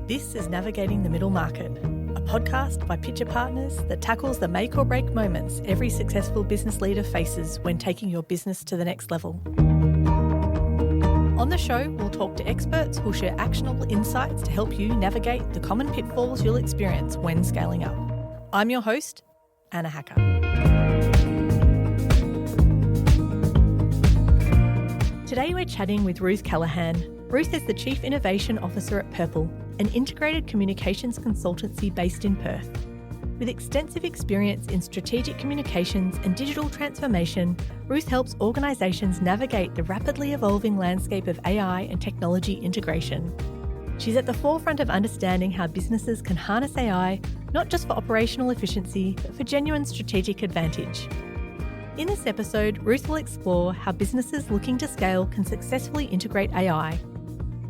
This is Navigating the Middle Market, a podcast by Pitcher Partners that tackles the make or break moments every successful business leader faces when taking your business to the next level. On the show, we'll talk to experts who'll share actionable insights to help you navigate the common pitfalls you'll experience when scaling up. I'm your host, Anna Hacker. Today we're chatting with Ruth Callaghan. Ruth is the Chief Innovation Officer at Purple, an integrated communications consultancy based in Perth. With extensive experience in strategic communications and digital transformation, Ruth helps organisations navigate the rapidly evolving landscape of AI and technology integration. She's at the forefront of understanding how businesses can harness AI, not just for operational efficiency, but for genuine strategic advantage. In this episode, Ruth will explore how businesses looking to scale can successfully integrate AI.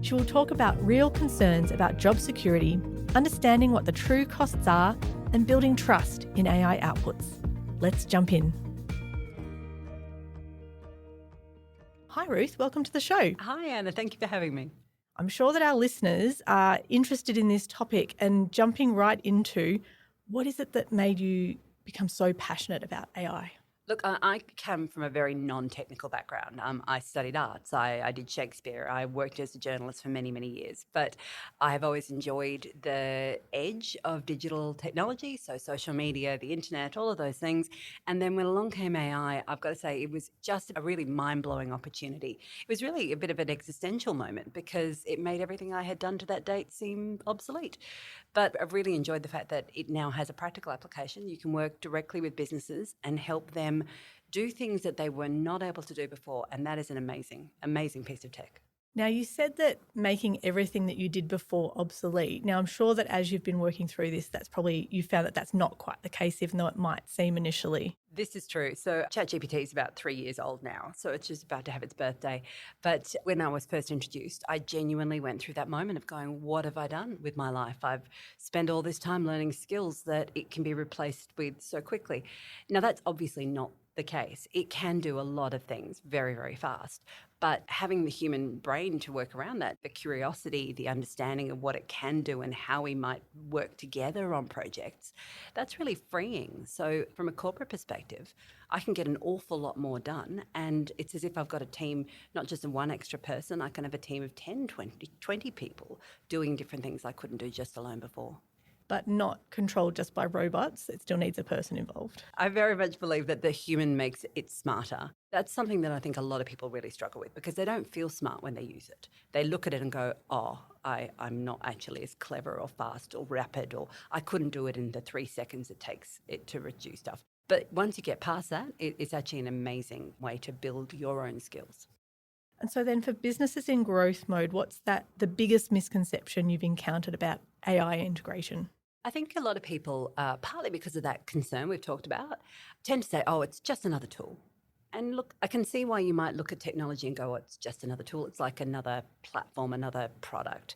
She will talk about real concerns about job security, understanding what the true costs are, and building trust in AI outputs. Let's jump in. Hi Ruth, welcome to the show. Hi Anna, thank you for having me. I'm sure that our listeners are interested in this topic, and jumping right into, what is it that made you become so passionate about AI? Look, I come from a very non-technical background. I studied arts. I did Shakespeare. I worked as a journalist for many, many years. But I have always enjoyed the edge of digital technology, so social media, the internet, all of those things. And then when along came AI, I've got to say it was just a really mind-blowing opportunity. It was really a bit of an existential moment because it made everything I had done to that date seem obsolete. But I've really enjoyed the fact that it now has a practical application. You can work directly with businesses and help them do things that they were not able to do before. And that is an amazing, amazing piece of tech. Now, you said that making everything that you did before obsolete. Now, I'm sure that as you've been working through this, you found that that's not quite the case, even though it might seem initially. This is true. So ChatGPT is about 3 years old now, so it's just about to have its birthday. But when I was first introduced, I genuinely went through that moment of going, what have I done with my life? I've spent all this time learning skills that it can be replaced with so quickly. Now, that's obviously not the case. It can do a lot of things very, very fast. But having the human brain to work around that, the curiosity, the understanding of what it can do and how we might work together on projects, that's really freeing. So from a corporate perspective, I can get an awful lot more done. And it's as if I've got a team, not just one extra person, I can have a team of 10, 20 people doing different things I couldn't do just alone before. But not controlled just by robots. It still needs a person involved. I very much believe that the human makes it smarter. That's something that I think a lot of people really struggle with because they don't feel smart when they use it. They look at it and go, I'm not actually as clever or fast or rapid, or I couldn't do it in the 3 seconds it takes it to do stuff. But once you get past that, it's actually an amazing way to build your own skills. And so then for businesses in growth mode, what's the biggest misconception you've encountered about AI integration? I think a lot of people, partly because of that concern we've talked about, tend to say, it's just another tool. And look, I can see why you might look at technology and go, it's just another tool. It's like another platform, another product.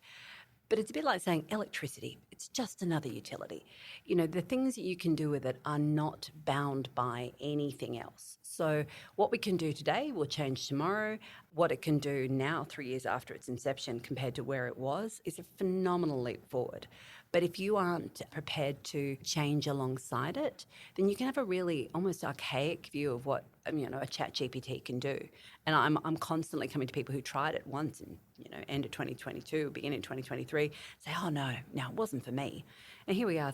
But it's a bit like saying electricity. It's just another utility. You know, the things that you can do with it are not bound by anything else. So what we can do today will change tomorrow. What it can do now, 3 years after its inception, compared to where it was, is a phenomenal leap forward. But if you aren't prepared to change alongside it, then you can have a really almost archaic view of what a ChatGPT can do. And I'm constantly coming to people who tried it once in end of 2022, beginning of 2023, say, no, it wasn't for me. And here we are,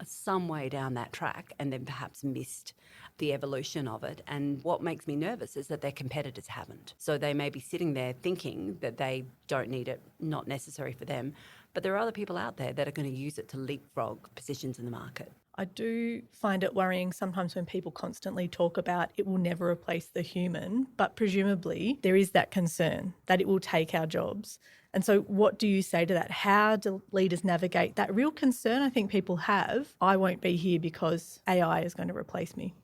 some way down that track, and then perhaps missed the evolution of it. And what makes me nervous is that their competitors haven't. So they may be sitting there thinking that they don't need it, not necessary for them. But there are other people out there that are going to use it to leapfrog positions in the market. I do find it worrying sometimes when people constantly talk about it will never replace the human, but presumably there is that concern that it will take our jobs. And so what do you say to that? How do leaders navigate that real concern I think people have? I won't be here because AI is going to replace me.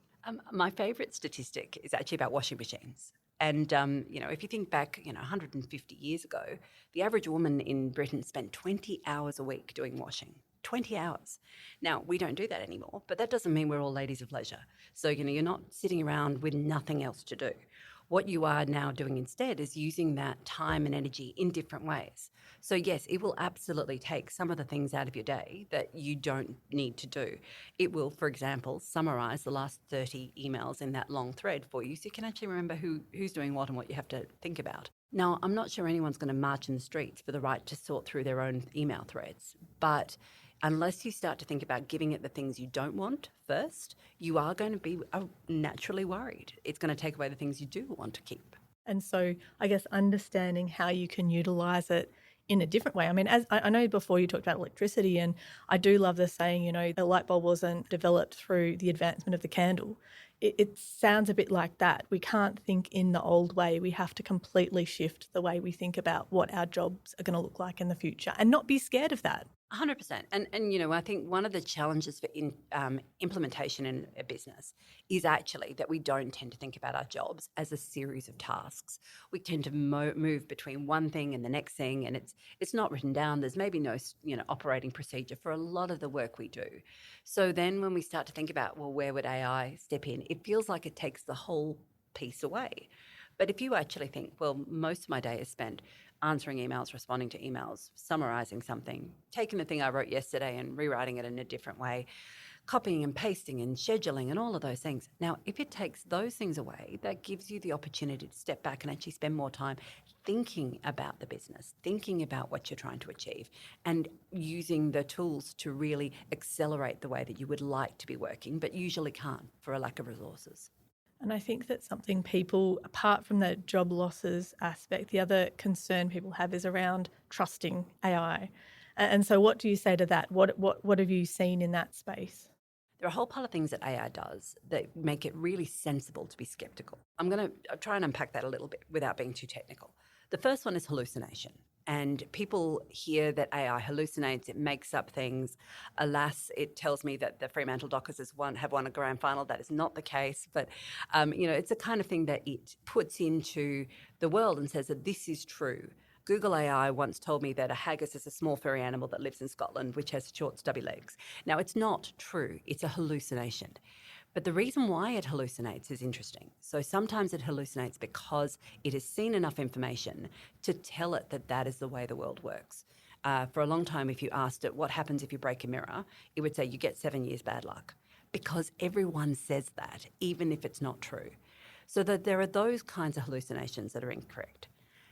My favourite statistic is actually about washing machines. And, if you think back, 150 years ago, the average woman in Britain spent 20 hours a week doing washing. 20 hours. Now, we don't do that anymore, but that doesn't mean we're all ladies of leisure. So, you're not sitting around with nothing else to do. What you are now doing instead is using that time and energy in different ways. So, yes, it will absolutely take some of the things out of your day that you don't need to do. It will, for example, summarize the last 30 emails in that long thread for you so you can actually remember who's doing what and what you have to think about. Now, I'm not sure anyone's going to march in the streets for the right to sort through their own email threads, but unless you start to think about giving it the things you don't want first, you are going to be naturally worried. It's going to take away the things you do want to keep. And so I guess understanding how you can utilize it in a different way. I mean, as I know before you talked about electricity, and I do love the saying, the light bulb wasn't developed through the advancement of the candle. It sounds a bit like that. We can't think in the old way. We have to completely shift the way we think about what our jobs are going to look like in the future and not be scared of that. 100%. And I think one of the challenges for implementation in a business is actually that we don't tend to think about our jobs as a series of tasks. We tend to move between one thing and the next thing, and it's not written down. There's maybe no operating procedure for a lot of the work we do. So then when we start to think about, well, where would AI step in? It feels like it takes the whole piece away. But if you actually think, well, most of my day is spent answering emails, responding to emails, summarizing something, taking the thing I wrote yesterday and rewriting it in a different way, copying and pasting and scheduling and all of those things. Now, if it takes those things away, that gives you the opportunity to step back and actually spend more time thinking about the business, thinking about what you're trying to achieve, and using the tools to really accelerate the way that you would like to be working, but usually can't for a lack of resources. And I think that's something people, apart from the job losses aspect, the other concern people have is around trusting AI. And so what do you say to that? What have you seen in that space? There are a whole pile of things that AI does that make it really sensible to be skeptical. I'm going to try and unpack that a little bit without being too technical. The first one is hallucination. And people hear that AI hallucinates, it makes up things. Alas, it tells me that the Fremantle Dockers have won a grand final. That is not the case. But, it's the kind of thing that it puts into the world and says that this is true. Google AI once told me that a haggis is a small furry animal that lives in Scotland, which has short, stubby legs. Now, it's not true. It's a hallucination. But the reason why it hallucinates is interesting. So sometimes it hallucinates because it has seen enough information to tell it that that is the way the world works. For a long time, if you asked it, what happens if you break a mirror? It would say, you get 7 years bad luck. Because everyone says that, even if it's not true. So that there are those kinds of hallucinations that are incorrect.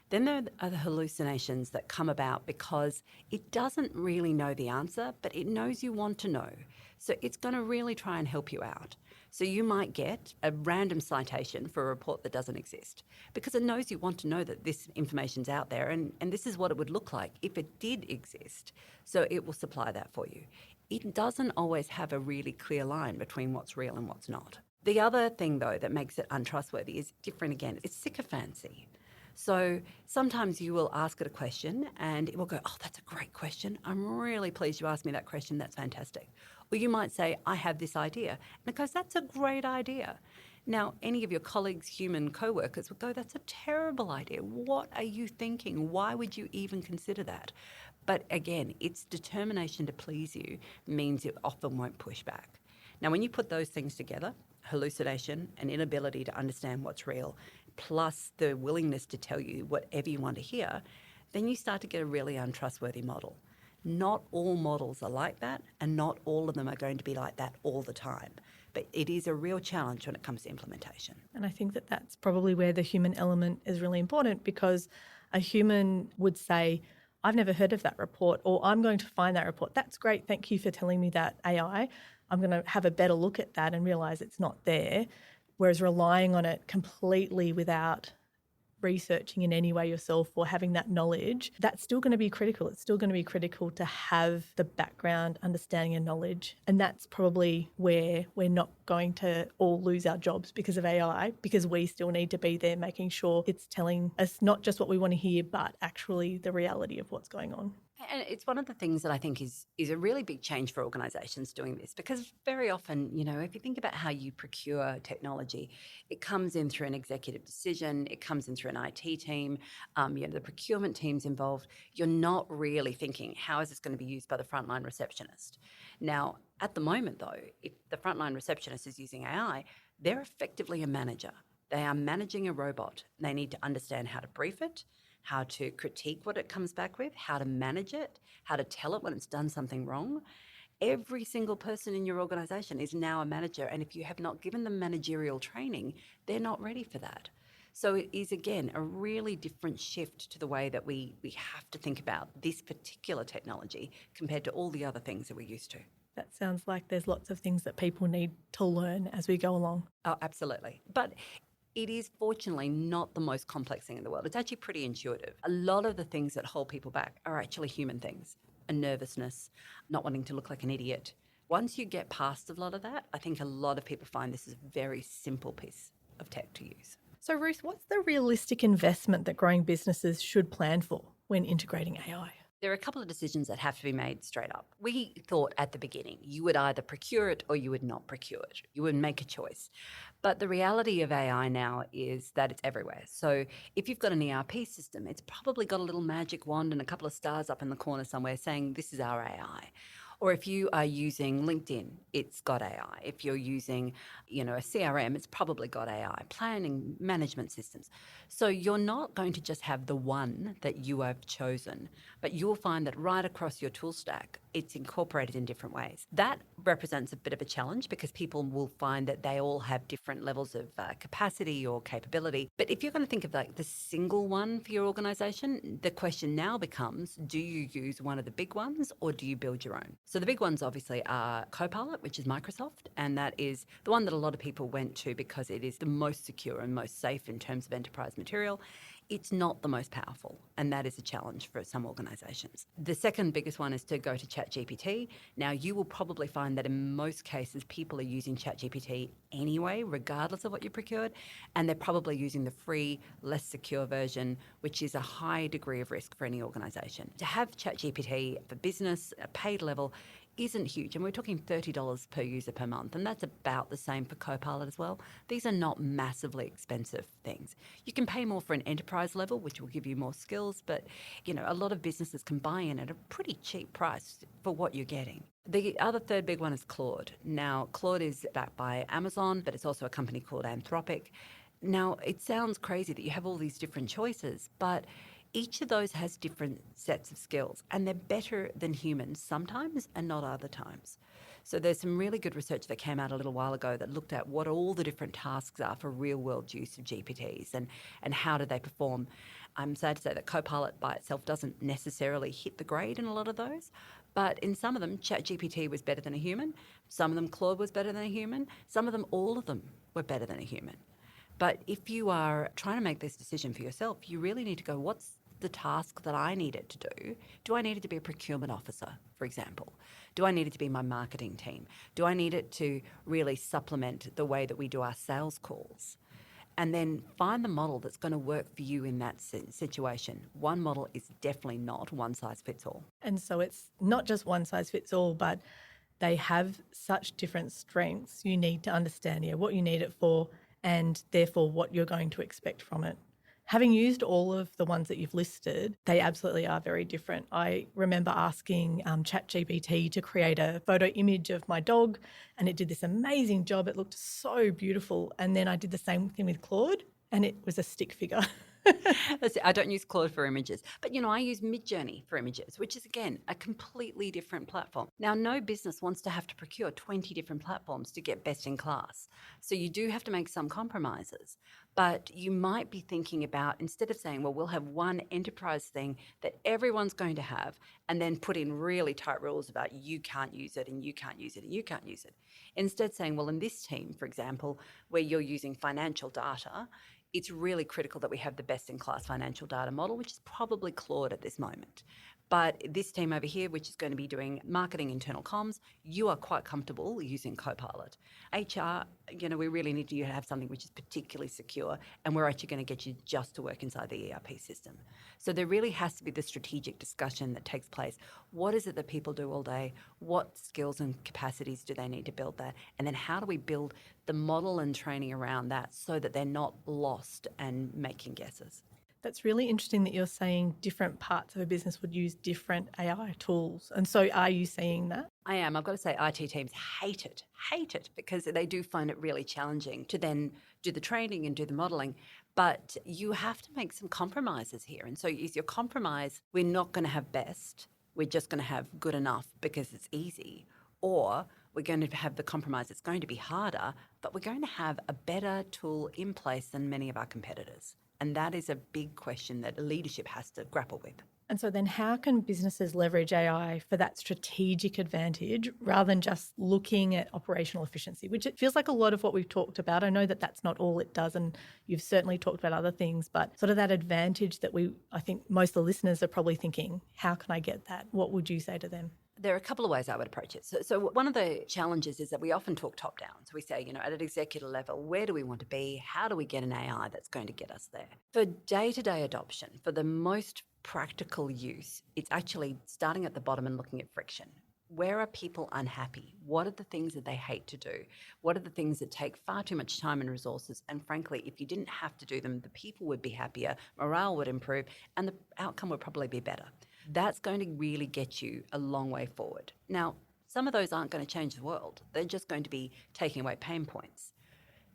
Then there are the hallucinations that come about because it doesn't really know the answer, but it knows you want to know. So it's going to really try and help you out. So you might get a random citation for a report that doesn't exist because it knows you want to know that this information's out there and this is what it would look like if it did exist. So it will supply that for you. It doesn't always have a really clear line between what's real and what's not. The other thing, though, that makes it untrustworthy is different again. It's sycophancy. So sometimes you will ask it a question and it will go, oh, that's a great question. I'm really pleased you asked me that question. That's fantastic. Or you might say, I have this idea. And it goes, that's a great idea. Now, any of your colleagues, human co-workers would go, that's a terrible idea. What are you thinking? Why would you even consider that? But again, its determination to please you means it often won't push back. Now, when you put those things together, hallucination, an inability to understand what's real, plus the willingness to tell you whatever you want to hear, then you start to get a really untrustworthy model. Not all models are like that, and not all of them are going to be like that all the time. But it is a real challenge when it comes to implementation. And I think that that's probably where the human element is really important, because a human would say, I've never heard of that report, or I'm going to find that report. That's great. Thank you for telling me that, AI. I'm going to have a better look at that and realise it's not there. Whereas relying on it completely without researching in any way yourself or having that knowledge, that's still going to be critical. It's still going to be critical to have the background, understanding and knowledge. And that's probably where we're not going to all lose our jobs because of AI, because we still need to be there making sure it's telling us not just what we want to hear, but actually the reality of what's going on. And it's one of the things that I think is a really big change for organisations doing this, because very often, if you think about how you procure technology, it comes in through an executive decision, it comes in through an IT team, the procurement team's involved. You're not really thinking, how is this going to be used by the frontline receptionist? Now, at the moment, though, if the frontline receptionist is using AI, they're effectively a manager. They are managing a robot. They need to understand how to brief it, how to critique what it comes back with, how to manage it, how to tell it when it's done something wrong. Every single person in your organization is now a manager. And if you have not given them managerial training, they're not ready for that. So it is, again, a really different shift to the way that we have to think about this particular technology compared to all the other things that we're used to. That sounds like there's lots of things that people need to learn as we go along. Oh, absolutely. But it is fortunately not the most complex thing in the world. It's actually pretty intuitive. A lot of the things that hold people back are actually human things, a nervousness, not wanting to look like an idiot. Once you get past a lot of that, I think a lot of people find this is a very simple piece of tech to use. So, Ruth, what's the realistic investment that growing businesses should plan for when integrating AI? There are a couple of decisions that have to be made straight up. We thought at the beginning you would either procure it or you would not procure it. You would make a choice. But the reality of AI now is that it's everywhere. So if you've got an ERP system, it's probably got a little magic wand and a couple of stars up in the corner somewhere saying, this is our AI. Or if you are using LinkedIn, it's got AI. If you're using, a CRM, it's probably got AI, planning management systems. So you're not going to just have the one that you have chosen, but you'll find that right across your tool stack, it's incorporated in different ways. That represents a bit of a challenge because people will find that they all have different levels of capacity or capability. But if you're going to think of like the single one for your organization, the question now becomes, do you use one of the big ones or do you build your own? So the big ones obviously are Copilot, which is Microsoft, and that is the one that a lot of people went to because it is the most secure and most safe in terms of enterprise material. It's not the most powerful, and that is a challenge for some organisations. The second biggest one is to go to ChatGPT. Now, you will probably find that in most cases, people are using ChatGPT anyway, regardless of what you procured, and they're probably using the free, less secure version, which is a high degree of risk for any organisation. To have ChatGPT for business, a paid level, isn't huge, and we're talking $30 per user per month, and that's about the same for Copilot as well. These are not massively expensive things. You can pay more for an enterprise level, which will give you more skills, but a lot of businesses can buy in at a pretty cheap price for what you're getting. The other third big one is Claude. Now, Claude is backed by Amazon, but it's also a company called Anthropic. Now, it sounds crazy that you have all these different choices, but each of those has different sets of skills, and they're better than humans sometimes and not other times. So there's some really good research that came out a little while ago that looked at what all the different tasks are for real-world use of GPTs and how do they perform. I'm sad to say that Copilot by itself doesn't necessarily hit the grade in a lot of those, but in some of them, ChatGPT was better than a human. Some of them, Claude was better than a human. Some of them, all of them were better than a human. But if you are trying to make this decision for yourself, you really need to go, what's the task that I need it to do? Do I need it to be a procurement officer, for example? Do I need it to be my marketing team? Do I need it to really supplement the way that we do our sales calls? And then find the model that's going to work for you in that situation. One model is definitely not one size fits all. And so it's not just one size fits all, but they have such different strengths. You need to understand what you need it for and therefore what you're going to expect from it. Having used all of the ones that you've listed, they absolutely are very different. I remember asking ChatGPT to create a photo image of my dog, and it did this amazing job. It looked so beautiful. And then I did the same thing with Claude, and it was a stick figure. I don't use Claude for images, but I use Midjourney for images, which is again a completely different platform. Now, no business wants to have to procure 20 different platforms to get best in class. So you do have to make some compromises, but you might be thinking about, instead of saying, well, we'll have one enterprise thing that everyone's going to have, and then put in really tight rules about you can't use it and you can't use it and you can't use it. Instead saying, well, in this team, for example, where you're using financial data, it's really critical that we have the best-in-class financial data model, which is probably Claude at this moment. But this team over here, which is going to be doing marketing, internal comms, you are quite comfortable using Copilot. HR, we really need you to have something which is particularly secure, and we're actually going to get you just to work inside the ERP system. So there really has to be the strategic discussion that takes place. What is it that people do all day? What skills and capacities do they need to build that? And then how do we build the model and training around that so that they're not lost and making guesses? That's really interesting that you're saying different parts of a business would use different AI tools. And so are you seeing that? I am. I've got to say, IT teams hate it because they do find it really challenging to then do the training and do the modeling. But you have to make some compromises here. And so is your compromise, we're not going to have best, we're just going to have good enough because it's easy. Or we're going to have the compromise, it's going to be harder, but we're going to have a better tool in place than many of our competitors. And that is a big question that leadership has to grapple with. And so then how can businesses leverage AI for that strategic advantage rather than just looking at operational efficiency, which it feels like a lot of what we've talked about. I know that that's not all it does, and you've certainly talked about other things, but sort of that advantage that I think most of the listeners are probably thinking, how can I get that? What would you say to them? There are a couple of ways I would approach it. So one of the challenges is that we often talk top down. So we say, at an executive level, where do we want to be? How do we get an AI that's going to get us there? For day-to-day adoption, for the most practical use, it's actually starting at the bottom and looking at friction. Where are people unhappy? What are the things that they hate to do? What are the things that take far too much time and resources? And frankly, if you didn't have to do them, the people would be happier, morale would improve, and the outcome would probably be better. That's going to really get you a long way forward. Now, some of those aren't going to change the world. They're just going to be taking away pain points.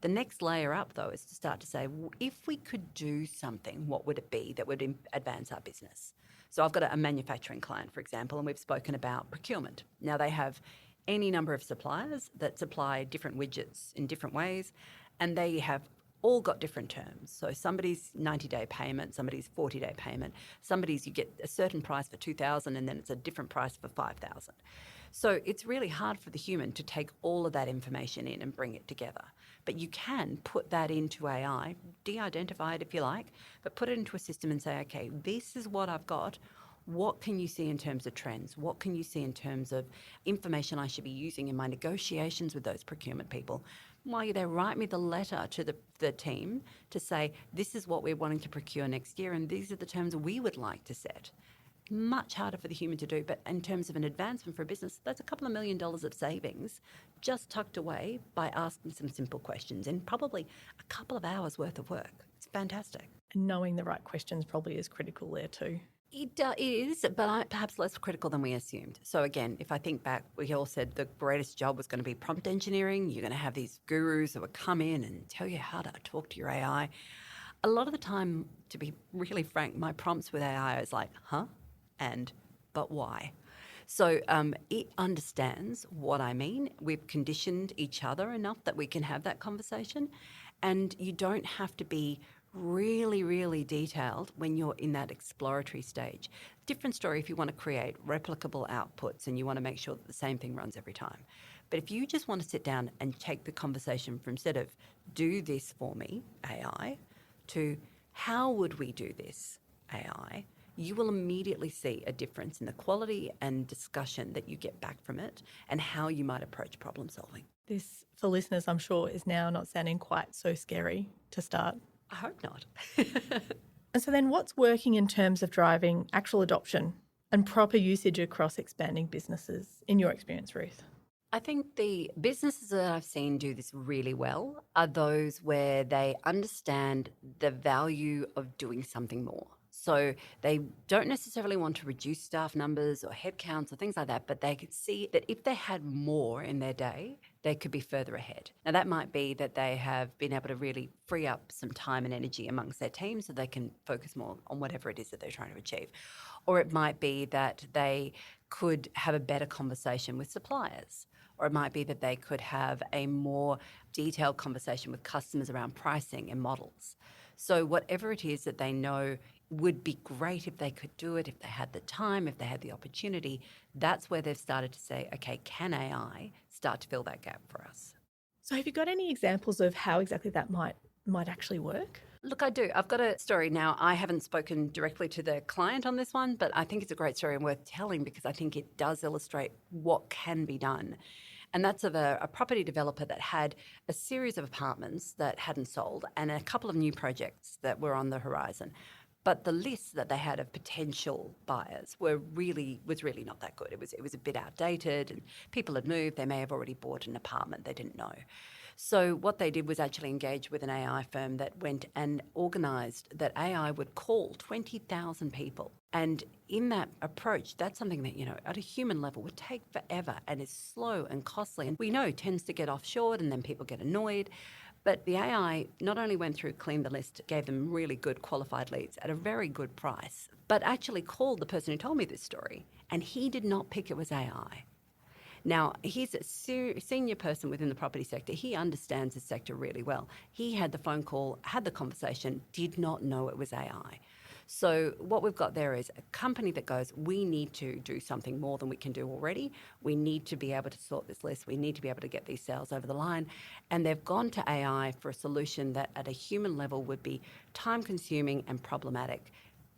The next layer up, though, is to start to say, well, if we could do something, what would it be that would advance our business? So I've got a manufacturing client, for example, and we've spoken about procurement. Now, they have any number of suppliers that supply different widgets in different ways, and they have all got different terms. So somebody's 90-day payment, somebody's 40-day payment, somebody's you get a certain price for $2,000 and then it's a different price for $5,000. So it's really hard for the human to take all of that information in and bring it together. But you can put that into AI, de-identify it if you like, but put it into a system and say, okay, this is what I've got. What can you see in terms of trends? What can you see in terms of information I should be using in my negotiations with those procurement people? Why they write me the letter to the team to say, this is what we're wanting to procure next year and these are the terms we would like to set. Much harder for the human to do, but in terms of an advancement for a business, that's a couple of $1 million of savings just tucked away by asking some simple questions and probably a couple of hours worth of work. It's fantastic. And knowing the right questions probably is critical there too. It is, but perhaps less critical than we assumed. So again, if I think back, we all said the greatest job was going to be prompt engineering. You're going to have these gurus that would come in and tell you how to talk to your AI. A lot of the time, to be really frank, my prompts with AI is like, huh? And, but why? So it understands what I mean. We've conditioned each other enough that we can have that conversation. And you don't have to be really, really detailed when you're in that exploratory stage. Different story if you want to create replicable outputs and you want to make sure that the same thing runs every time. But if you just want to sit down and take the conversation from instead of do this for me, AI, to how would we do this, AI, you will immediately see a difference in the quality and discussion that you get back from it and how you might approach problem solving. This, for listeners, I'm sure, is now not sounding quite so scary to start. I hope not. And so then what's working in terms of driving actual adoption and proper usage across expanding businesses, in your experience, Ruth? I think the businesses that I've seen do this really well are those where they understand the value of doing something more. So they don't necessarily want to reduce staff numbers or headcounts or things like that, but they could see that if they had more in their day, they could be further ahead. Now, that might be that they have been able to really free up some time and energy amongst their team so they can focus more on whatever it is that they're trying to achieve. Or it might be that they could have a better conversation with suppliers. Or it might be that they could have a more detailed conversation with customers around pricing and models. So whatever it is that they know would be great if they could do it, if they had the time, if they had the opportunity, that's where they've started to say, okay, can AI start to fill that gap for us? So have you got any examples of how exactly that might actually work? Look, I do. I've got a story now. I haven't spoken directly to the client on this one, but I think it's a great story and worth telling because I think it does illustrate what can be done. And that's of a property developer that had a series of apartments that hadn't sold and a couple of new projects that were on the horizon. But the list that they had of potential buyers was really not that good. It was a bit outdated and people had moved. They may have already bought an apartment they didn't know. So what they did was actually engage with an AI firm that went and organised that AI would call 20,000 people. And in that approach, that's something that, at a human level would take forever and is slow and costly. And we know tends to get offshored and then people get annoyed. But the AI not only went through, cleaned the list, gave them really good qualified leads at a very good price, but actually called the person who told me this story, and he did not pick it was AI. Now, he's a senior person within the property sector. He understands the sector really well. He had the phone call, had the conversation, did not know it was AI. So what we've got there is a company that goes, we need to do something more than we can do already. We need to be able to sort this list. We need to be able to get these sales over the line. And they've gone to AI for a solution that at a human level would be time-consuming and problematic.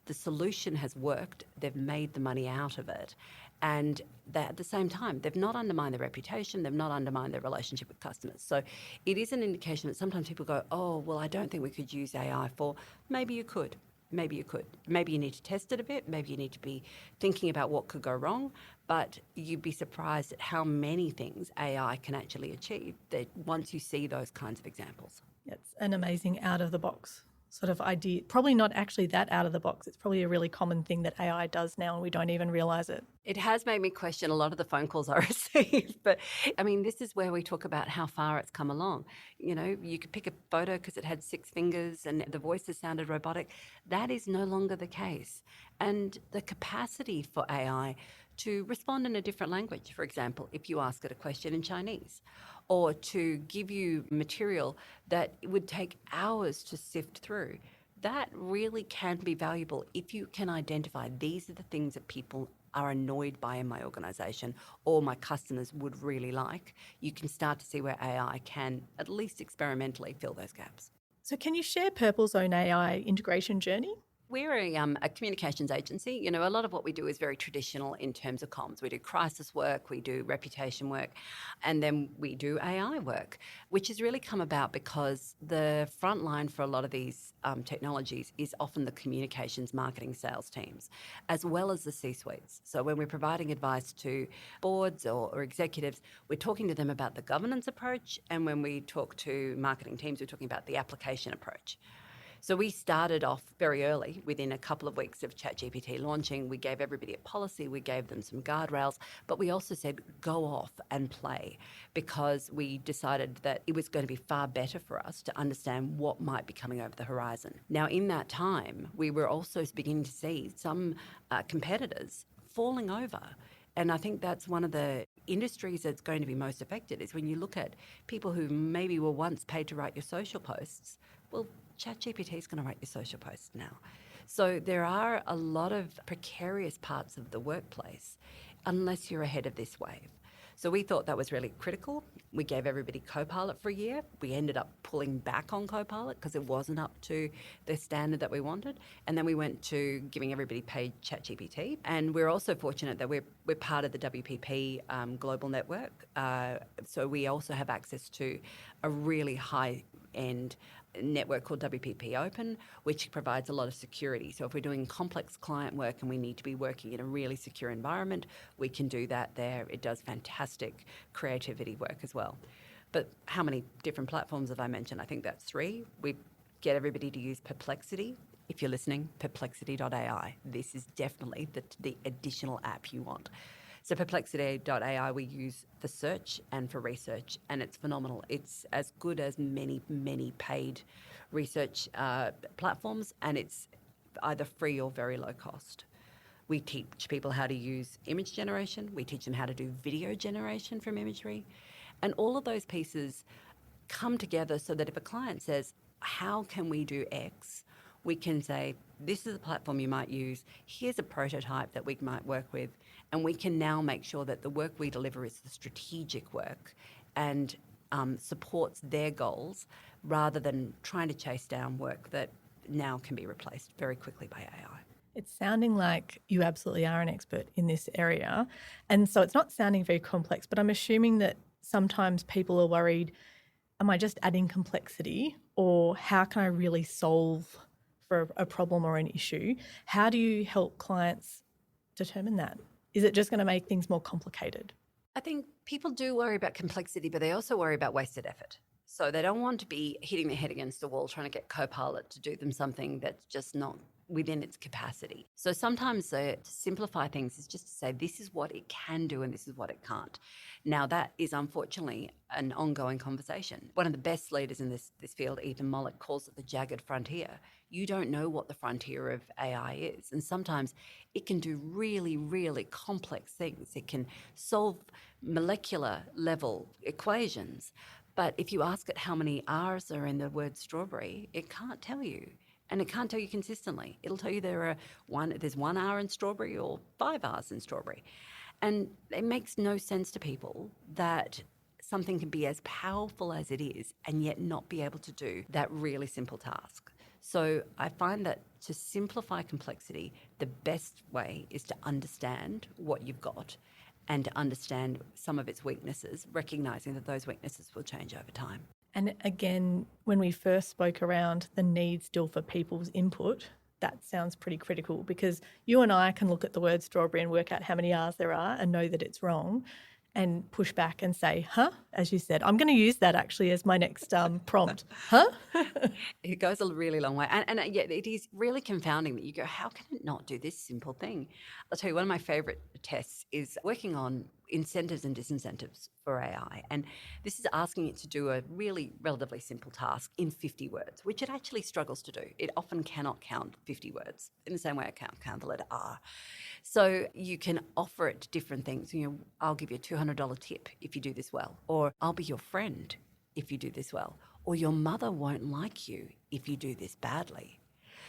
The solution has worked. They've made the money out of it. And that at the same time, they've not undermined their reputation. They've not undermined their relationship with customers. So it is an indication that sometimes people go, oh, well, I don't think we could use AI for. Maybe you could. Maybe you could. Maybe you need to test it a bit. Maybe you need to be thinking about what could go wrong. But you'd be surprised at how many things AI can actually achieve that once you see those kinds of examples. It's an amazing out-of-the-box sort of idea. Probably not actually that out of the box. It's probably a really common thing that AI does now and we don't even realise it. It has made me question a lot of the phone calls I receive. But I mean, this is where we talk about how far it's come along. You could pick a photo because it had 6 fingers and the voices sounded robotic. That is no longer the case. And the capacity for AI to respond in a different language, for example, if you ask it a question in Chinese, or to give you material that it would take hours to sift through. That really can be valuable if you can identify these are the things that people are annoyed by in my organisation or my customers would really like. You can start to see where AI can at least experimentally fill those gaps. So can you share Purple's own AI integration journey? We're a communications agency. A lot of what we do is very traditional in terms of comms. We do crisis work, we do reputation work, and then we do AI work, which has really come about because the front line for a lot of these technologies is often the communications, marketing, sales teams, as well as the C-suites. So when we're providing advice to boards or executives, we're talking to them about the governance approach, and when we talk to marketing teams, we're talking about the application approach. So we started off very early, within a couple of weeks of ChatGPT launching. We gave everybody a policy, we gave them some guardrails, but we also said go off and play because we decided that it was going to be far better for us to understand what might be coming over the horizon. Now, in that time, we were also beginning to see some competitors falling over. And I think that's one of the industries that's going to be most affected is when you look at people who maybe were once paid to write your social posts. Well, ChatGPT is going to write your social posts now. So there are a lot of precarious parts of the workplace unless you're ahead of this wave. So we thought that was really critical. We gave everybody Copilot for a year. We ended up pulling back on Copilot because it wasn't up to the standard that we wanted. And then we went to giving everybody paid ChatGPT. And we're also fortunate that we're part of the WPP global network. So we also have access to a really high-end network called WPP Open, which provides a lot of security. So if we're doing complex client work and we need to be working in a really secure environment, we can do that there. It does fantastic creativity work as well. But how many different platforms have I mentioned? I think that's 3. We get everybody to use Perplexity. If you're listening, perplexity.ai. This is definitely the additional app you want. So perplexity.ai we use for search and for research, and it's phenomenal. It's as good as many, many paid research platforms, and it's either free or very low cost. We teach people how to use image generation. We teach them how to do video generation from imagery. And all of those pieces come together so that if a client says, how can we do X? We can say, this is a platform you might use. Here's a prototype that we might work with. And we can now make sure that the work we deliver is the strategic work and supports their goals rather than trying to chase down work that now can be replaced very quickly by AI. It's sounding like you absolutely are an expert in this area. And so it's not sounding very complex, but I'm assuming that sometimes people are worried, am I just adding complexity, or how can I really solve for a problem or an issue? How do you help clients determine that? Is it just going to make things more complicated? I think people do worry about complexity, but they also worry about wasted effort. So they don't want to be hitting their head against the wall trying to get Copilot to do them something that's just not within its capacity. So sometimes to simplify things is just to say this is what it can do and this is what it can't. Now that is unfortunately an ongoing conversation. One of the best leaders in this field, Ethan Mollick, calls it the jagged frontier. You don't know what the frontier of AI is. And sometimes it can do really, really complex things. It can solve molecular level equations. But if you ask it how many R's are in the word strawberry, it can't tell you. And it can't tell you consistently. It'll tell you there's one R in strawberry or 5 R's in strawberry. And it makes no sense to people that something can be as powerful as it is and yet not be able to do that really simple task. So I find that to simplify complexity, the best way is to understand what you've got and to understand some of its weaknesses, recognizing that those weaknesses will change over time. And again, when we first spoke around the need still for people's input, that sounds pretty critical, because you and I can look at the word strawberry and work out how many R's there are and know that it's wrong and push back and say, huh? As you said, I'm going to use that actually as my next prompt. Huh? It goes a really long way. And yet it is really confounding that you go, how can it not do this simple thing? I'll tell you, one of my favourite tests is working on incentives and disincentives for AI. And this is asking it to do a really relatively simple task in 50 words, which it actually struggles to do. It often cannot count 50 words in the same way I can't count the letter R. So you can offer it different things. I'll give you a $200 tip if you do this well, or I'll be your friend if you do this well, or your mother won't like you if you do this badly.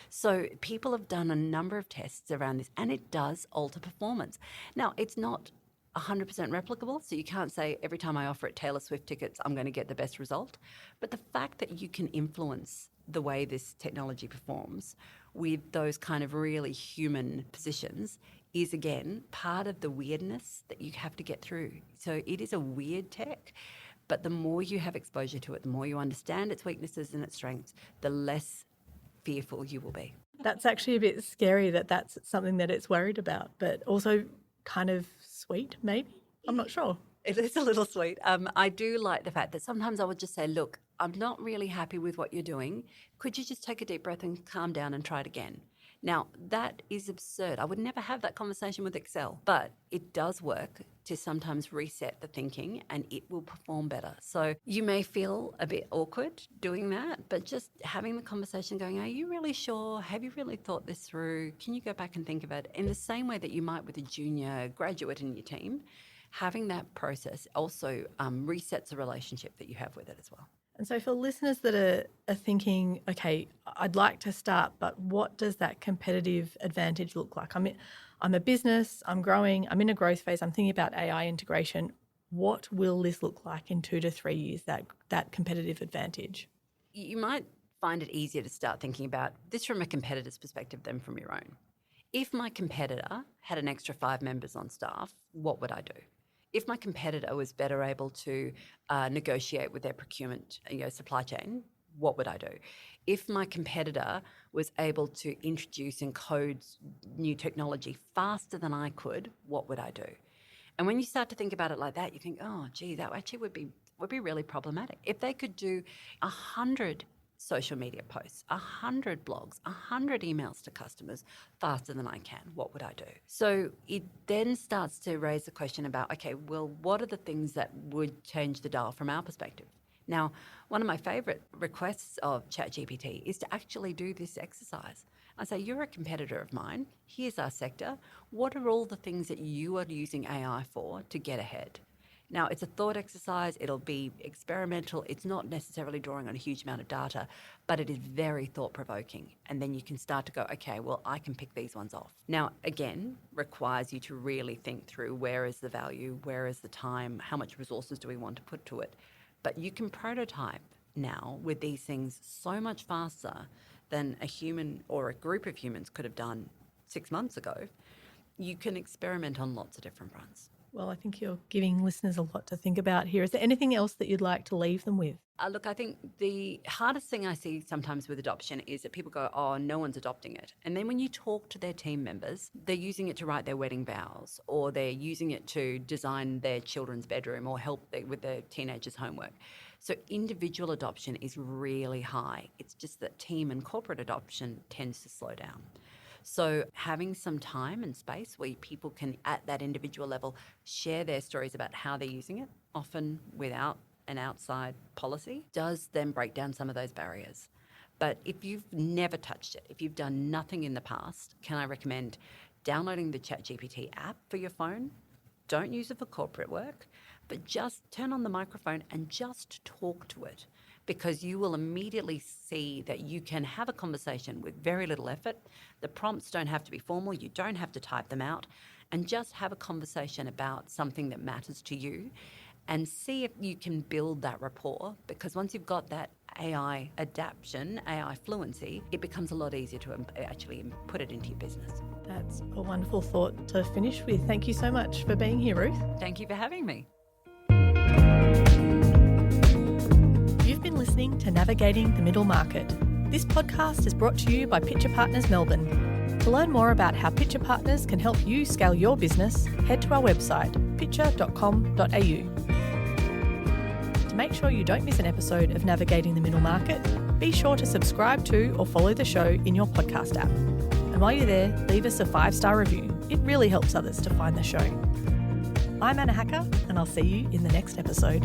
So people have done a number of tests around this, and it does alter performance. Now, it's not 100% replicable, so you can't say every time I offer it Taylor Swift tickets, I'm going to get the best result. But the fact that you can influence the way this technology performs with those kind of really human positions is, again, part of the weirdness that you have to get through. So it is a weird tech, but the more you have exposure to it, the more you understand its weaknesses and its strengths, the less fearful you will be. That's actually a bit scary that that's something that it's worried about, but also kind of sweet, maybe? I'm not sure. It is a little sweet. I do like the fact that sometimes I would just say, look, I'm not really happy with what you're doing. Could you just take a deep breath and calm down and try it again? Now, that is absurd. I would never have that conversation with Excel, but it does work to sometimes reset the thinking and it will perform better. So you may feel a bit awkward doing that, but just having the conversation going, are you really sure? Have you really thought this through? Can you go back and think of it? In the same way that you might with a junior graduate in your team, having that process also resets the relationship that you have with it as well. And so for listeners that are thinking, okay, I'd like to start, but what does that competitive advantage look like? I'm a business, I'm growing, I'm in a growth phase, I'm thinking about AI integration. What will this look like in 2 to 3 years, that competitive advantage? You might find it easier to start thinking about this from a competitor's perspective than from your own. If my competitor had an extra 5 members on staff, what would I do? If my competitor was better able to negotiate with their procurement, supply chain, what would I do? If my competitor was able to introduce and code new technology faster than I could, what would I do? And when you start to think about it like that, you think, oh, gee, that actually would be really problematic. If they could do 100 social media posts, 100 blogs, 100 emails to customers faster than I can, what would I do? So it then starts to raise the question about, okay, well, what are the things that would change the dial from our perspective? Now, one of my favourite requests of ChatGPT is to actually do this exercise. I say, you're a competitor of mine. Here's our sector. What are all the things that you are using AI for to get ahead? Now, it's a thought exercise. It'll be experimental. It's not necessarily drawing on a huge amount of data, but it is very thought-provoking. And then you can start to go, okay, well, I can pick these ones off. Now, again, requires you to really think through where is the value, where is the time, how much resources do we want to put to it. But you can prototype now with these things so much faster than a human or a group of humans could have done 6 months ago. You can experiment on lots of different fronts. Well, I think you're giving listeners a lot to think about here. Is there anything else that you'd like to leave them with? Look, I think the hardest thing I see sometimes with adoption is that people go, oh, no one's adopting it. And then when you talk to their team members, they're using it to write their wedding vows, or they're using it to design their children's bedroom or help with their teenagers' homework. So individual adoption is really high. It's just that team and corporate adoption tends to slow down. So having some time and space where people can, at that individual level, share their stories about how they're using it, often without an outside policy, does then break down some of those barriers. But if you've never touched it, if you've done nothing in the past, can I recommend downloading the ChatGPT app for your phone? Don't use it for corporate work, but just turn on the microphone and just talk to it, because you will immediately see that you can have a conversation with very little effort. The prompts don't have to be formal. You don't have to type them out, and just have a conversation about something that matters to you and see if you can build that rapport, because once you've got that AI adaptation, AI fluency, it becomes a lot easier to actually put it into your business. That's a wonderful thought to finish with. Thank you so much for being here, Ruth. Thank you for having me. You've been listening to Navigating the Middle Market. This podcast is brought to you by Pitcher Partners Melbourne. To learn more about how Pitcher Partners can help you scale your business, head to our website, pitcher.com.au. To make sure you don't miss an episode of Navigating the Middle Market, be sure to subscribe to or follow the show in your podcast app. And while you're there, leave us a 5-star review. It really helps others to find the show. I'm Anna Hacker, and I'll see you in the next episode.